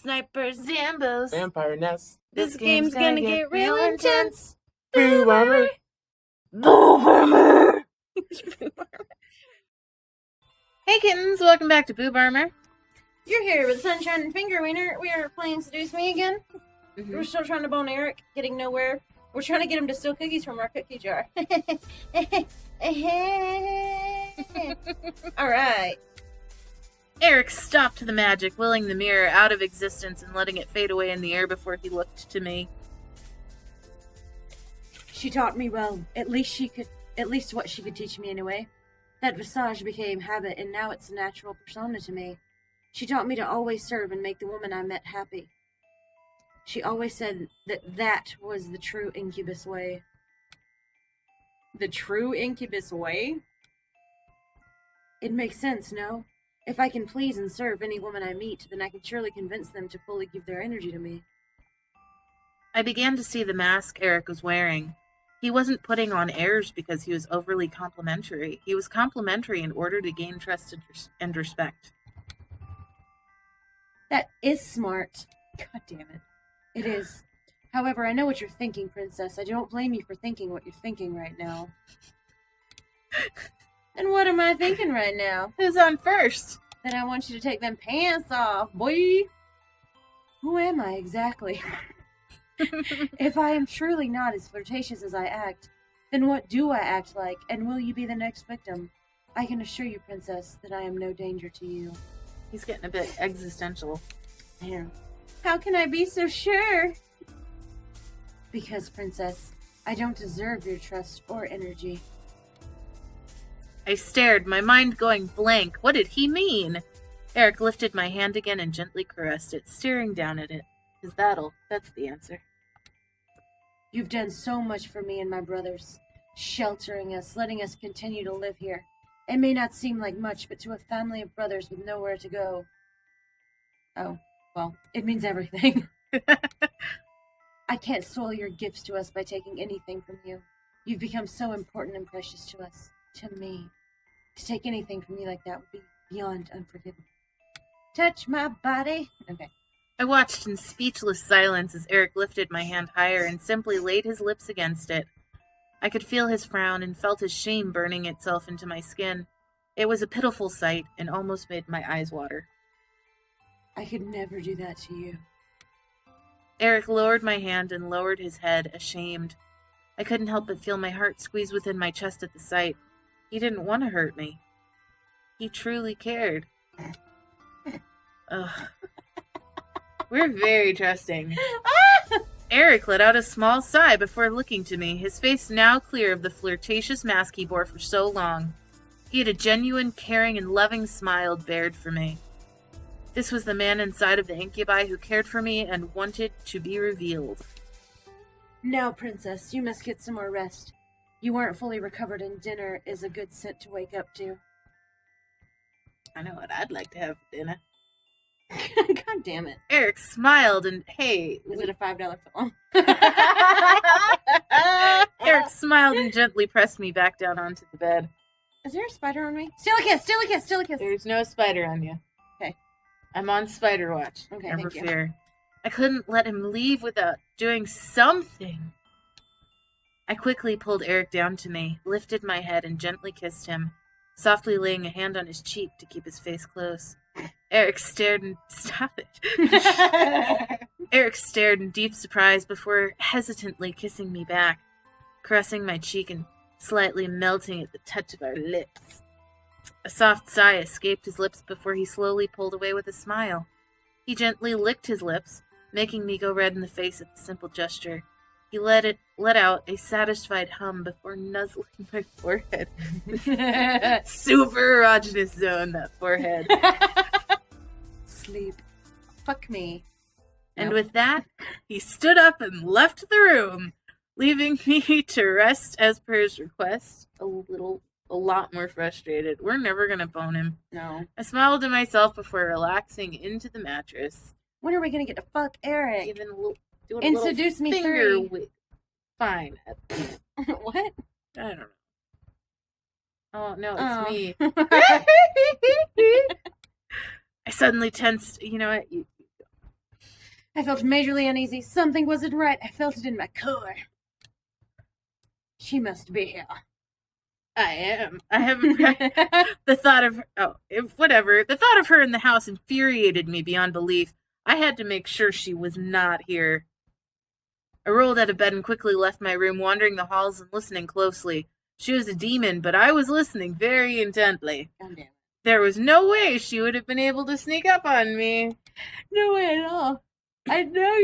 Snipers, Zambos, Vampire nests. This game's gonna get real intense. Boob armor. Boob armor. Hey kittens, welcome back to Boob Armor. You're here with Sunshine and Finger Wiener. We are playing Seduce Me again. Mm-hmm. We're still trying to bone Erik, getting nowhere. We're trying to get him to steal cookies from our cookie jar. Alright. Erik stopped the magic, willing the mirror out of existence and letting it fade away in the air before he looked to me. She taught me well. At least what she could teach me anyway. That visage became habit, and now it's a natural persona to me. She taught me to always serve and make the woman I met happy. She always said that was the true incubus way. The true incubus way? It makes sense, no? If I can please and serve any woman I meet, then I can surely convince them to fully give their energy to me. I began to see the mask Erik was wearing. He wasn't putting on airs because he was overly complimentary. He was complimentary in order to gain trust and respect. That is smart. God damn it. It is. However, I know what you're thinking, Princess. I don't blame you for thinking what you're thinking right now. And what am I thinking right now? Who's on first? Then I want you to take them pants off, boy. Who am I exactly? If I am truly not as flirtatious as I act, then what do I act like, and will you be the next victim? I can assure you, Princess, that I am no danger to you. He's getting a bit existential. Yeah. How can I be so sure? Because, Princess, I don't deserve your trust or energy. I stared, my mind going blank. What did he mean? Erik lifted my hand again and gently caressed it, staring down at it. That's the answer. You've done so much for me and my brothers, sheltering us, letting us continue to live here. It may not seem like much, but to a family of brothers with nowhere to go... Oh, well, it means everything. I can't soil your gifts to us by taking anything from you. You've become so important and precious to us, to me. To take anything from you like that would be beyond unforgivable. Touch my body. Okay. I watched in speechless silence as Erik lifted my hand higher and simply laid his lips against it. I could feel his frown and felt his shame burning itself into my skin. It was a pitiful sight and almost made my eyes water. I could never do that to you. Erik lowered my hand and lowered his head, ashamed. I couldn't help but feel my heart squeeze within my chest at the sight. He didn't want to hurt me. He truly cared. Ugh. We're very trusting. Erik let out a small sigh before looking to me, his face now clear of the flirtatious mask he bore for so long. He had a genuine, caring, and loving smile bared for me. This was the man inside of the incubi who cared for me and wanted to be revealed. Now, Princess, you must get some more rest. You weren't fully recovered, and dinner is a good scent to wake up to. I know what I'd like to have for dinner. God damn it. Erik smiled and, hey... Is it a $5 film? Erik smiled and gently pressed me back down onto the bed. Is there a spider on me? Steal a kiss! Steal a kiss! Steal a kiss! There's no spider on you. Okay. I'm on spider watch. Okay, Never thank you. fear. I couldn't let him leave without doing something. I quickly pulled Erik down to me, lifted my head, and gently kissed him, softly laying a hand on his cheek to keep his face close. Erik stared and... Stop it. Erik stared in deep surprise before hesitantly kissing me back, caressing my cheek and slightly melting at the touch of our lips. A soft sigh escaped his lips before he slowly pulled away with a smile. He gently licked his lips, making me go red in the face at the simple gesture. He let out a satisfied hum before nuzzling my forehead. Super erogenous zone, that forehead. Sleep. Fuck me. And with that, he stood up and left the room, leaving me to rest as per his request, a lot more frustrated. We're never gonna bone him. No. I smiled to myself before relaxing into the mattress. When are we gonna get to fuck Erik? Even a little, doing And a little Seduce Me finger 3. Fine. What? I don't know. Oh, no, it's me. I suddenly tensed. You know what? I felt majorly uneasy. Something wasn't right. I felt it in my core. She must be here. I am. I haven't. The thought of whatever. The thought of her in the house infuriated me beyond belief. I had to make sure she was not here. I rolled out of bed and quickly left my room, wandering the halls and listening closely. She was a demon, but I was listening very intently. God damn it. There was no way she would have been able to sneak up on me. No way at all. I know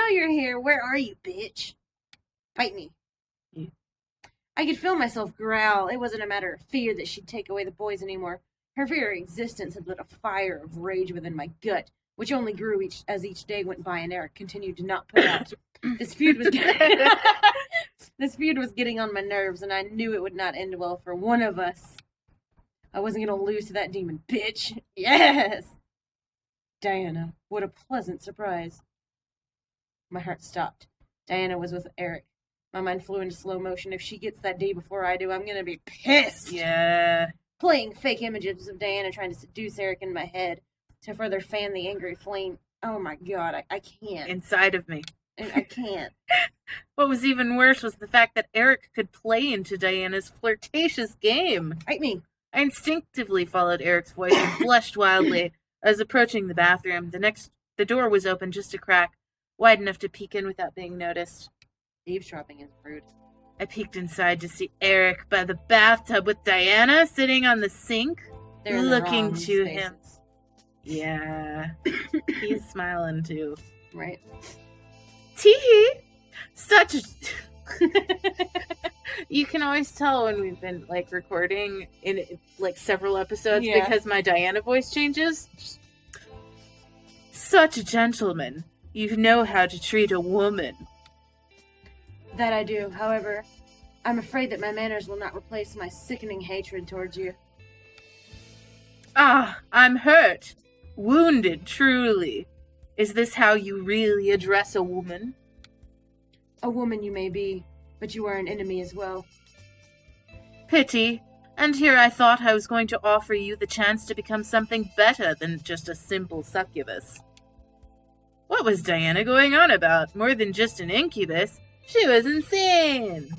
you're here. Where are you, bitch? Fight me. Yeah. I could feel myself growl. It wasn't a matter of fear that she'd take away the boys anymore. Her very existence had lit a fire of rage within my gut, which only grew as each day went by and Erik continued to not put out. This feud was getting on my nerves, and I knew it would not end well for one of us. I wasn't going to lose to that demon bitch. Yes! Diana, what a pleasant surprise. My heart stopped. Diana was with Erik. My mind flew into slow motion. If she gets that day before I do, I'm going to be pissed. Yeah. Playing fake images of Diana trying to seduce Erik in my head to further fan the angry flame. Oh my god, I can't. Inside of me. I can't. What was even worse was the fact that Erik could play into Diana's flirtatious game. Fight me. I instinctively followed Erik's voice and blushed wildly. I was approaching the bathroom. The door was open just a crack, wide enough to peek in without being noticed. Eavesdropping is rude. I peeked inside to see Erik by the bathtub with Diana sitting on the sink, looking to him. Yeah. He's smiling too. Right. Tee-hee! Such a... You can always tell when we've been recording in several episodes because my Diana voice changes. Such a gentleman. You know how to treat a woman. That I do. However, I'm afraid that my manners will not replace my sickening hatred towards you. Ah, I'm hurt. Wounded, truly. Is this how you really address a woman? A woman you may be, but you are an enemy as well. Pity. And here I thought I was going to offer you the chance to become something better than just a simple succubus. What was Diana going on about? More than just an incubus. She was insane.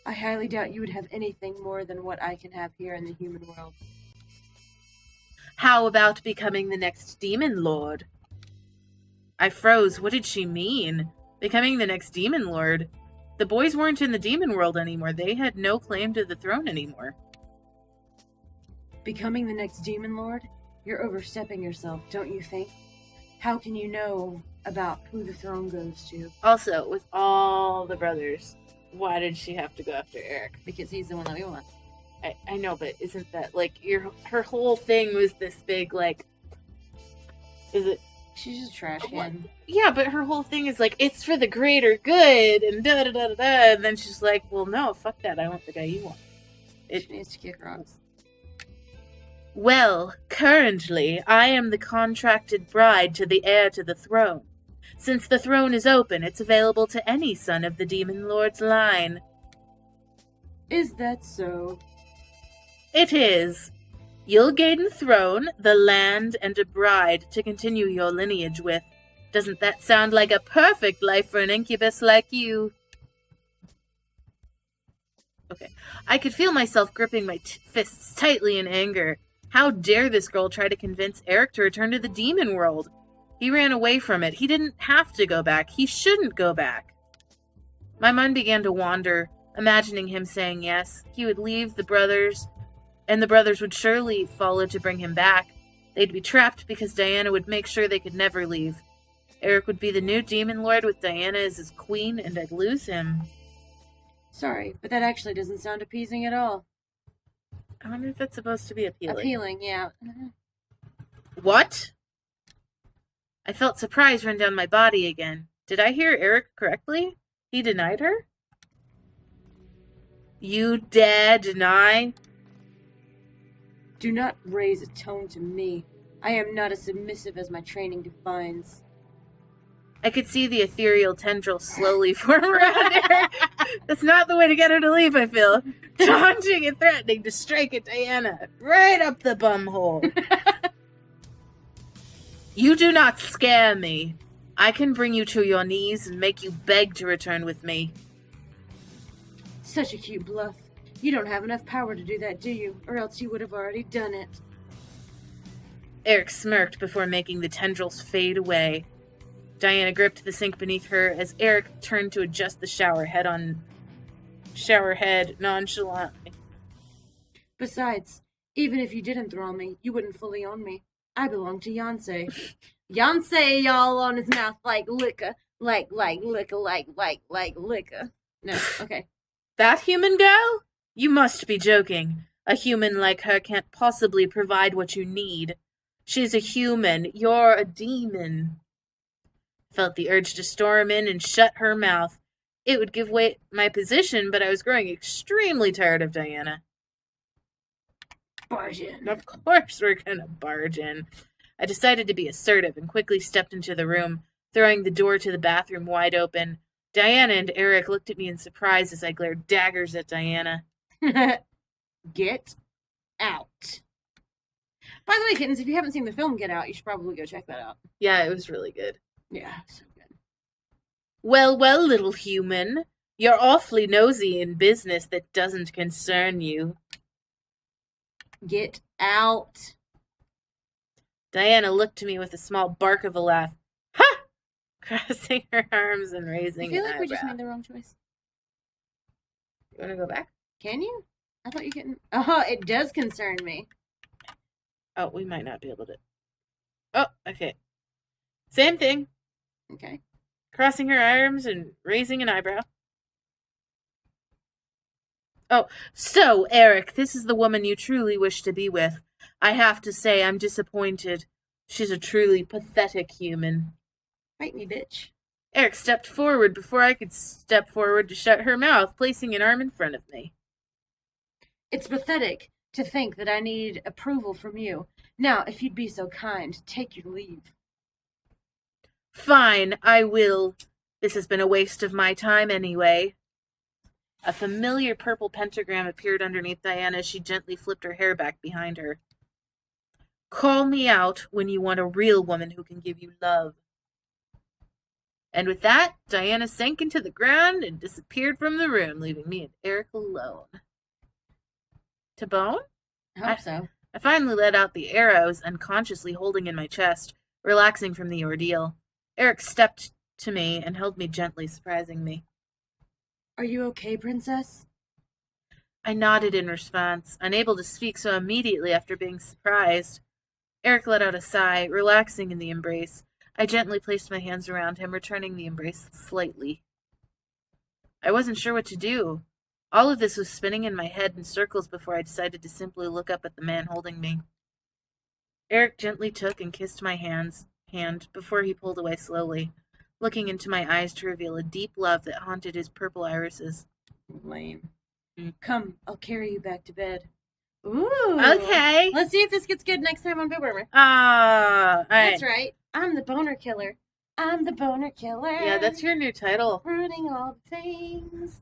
I highly doubt you would have anything more than what I can have here in the human world. How about becoming the next demon lord? I froze. What did she mean? Becoming the next demon lord? The boys weren't in the demon world anymore. They had no claim to the throne anymore. Becoming the next demon lord? You're overstepping yourself, don't you think? How can you know about who the throne goes to? Also, with all the brothers, why did she have to go after Erik? Because he's the one that we want. I know, but isn't that her whole thing was this big is it? She's just a trash can. Yeah, but her whole thing is it's for the greater good and da da da da da. And then she's like, well, no, fuck that. I want the guy you want. She needs to kick rocks. Well, currently, I am the contracted bride to the heir to the throne. Since the throne is open, it's available to any son of the Demon Lord's line. Is that so? It is. You'll gain the throne, the land, and a bride to continue your lineage with. Doesn't that sound like a perfect life for an incubus like you? Okay. I could feel myself gripping my fists tightly in anger. How dare this girl try to convince Erik to return to the demon world? He ran away from it. He didn't have to go back. He shouldn't go back. My mind began to wander, imagining him saying yes. He would leave the brothers, and the brothers would surely follow to bring him back. They'd be trapped because Diana would make sure they could never leave. Erik would be the new demon lord with Diana as his queen, and I'd lose him. Sorry, but that actually doesn't sound appeasing at all. I wonder if that's supposed to be appealing. Appealing, yeah. What? I felt surprise run down my body again. Did I hear Erik correctly? He denied her? You dare deny? Do not raise a tone to me. I am not as submissive as my training defines. I could see the ethereal tendril slowly form around Erik. That's not the way to get her to leave, I feel. Taunting and threatening to strike at Diana. Right up the bum hole. You do not scare me. I can bring you to your knees and make you beg to return with me. Such a cute bluff. You don't have enough power to do that, do you? Or else you would have already done it. Erik smirked before making the tendrils fade away. Diana gripped the sink beneath her as Erik turned to adjust the shower head nonchalantly. Besides, even if you did enthrall me, you wouldn't fully own me. I belong to Yancey. Yancey, y'all, on his mouth like liquor. Like liquor. No, okay. That human girl? You must be joking. A human like her can't possibly provide what you need. She's a human. You're a demon. Felt the urge to storm in and shut her mouth. It would give away my position, but I was growing extremely tired of Diana. Barge in. Of course we're gonna barge in. I decided to be assertive and quickly stepped into the room, throwing the door to the bathroom wide open. Diana and Erik looked at me in surprise as I glared daggers at Diana. Get out. By the way, kittens, if you haven't seen the film Get Out, you should probably go check that out. Yeah, it was really good. Yeah, so good. Well, little human. You're awfully nosy in business that doesn't concern you. Get out. Diana looked to me with a small bark of a laugh. Ha! Crossing her arms and raising I feel an like we just eyebrow. made the wrong choice. You want to go back? Can you? I thought you couldn't. Oh, it does concern me. Oh, we might not be able to. Oh, okay. Same thing. Okay. Crossing her arms and raising an eyebrow. Oh, so, Erik, this is the woman you truly wish to be with. I have to say, I'm disappointed. She's a truly pathetic human. Fight me, bitch. Erik stepped forward before I could step forward to shut her mouth, placing an arm in front of me. It's pathetic to think that I need approval from you. Now, if you'd be so kind, take your leave. Fine, I will. This has been a waste of my time anyway. A familiar purple pentagram appeared underneath Diana as she gently flipped her hair back behind her. Call me out when you want a real woman who can give you love. And with that, Diana sank into the ground and disappeared from the room, leaving me and Erik alone. To bone? I hope so. I finally let out the arrows, unconsciously holding in my chest, relaxing from the ordeal. Erik stepped to me and held me gently, surprising me. Are you okay, princess? I nodded in response, unable to speak so immediately after being surprised. Erik let out a sigh, relaxing in the embrace. I gently placed my hands around him, returning the embrace slightly. I wasn't sure what to do. All of this was spinning in my head in circles before I decided to simply look up at the man holding me. Erik gently took and kissed my hand before he pulled away slowly, looking into my eyes to reveal a deep love that haunted his purple irises. Lame. Come, I'll carry you back to bed. Ooh. Okay. Let's see if this gets good next time on Boob. All right. That's right. I'm the boner killer. I'm the boner killer. Yeah, that's your new title. Ruining all the things.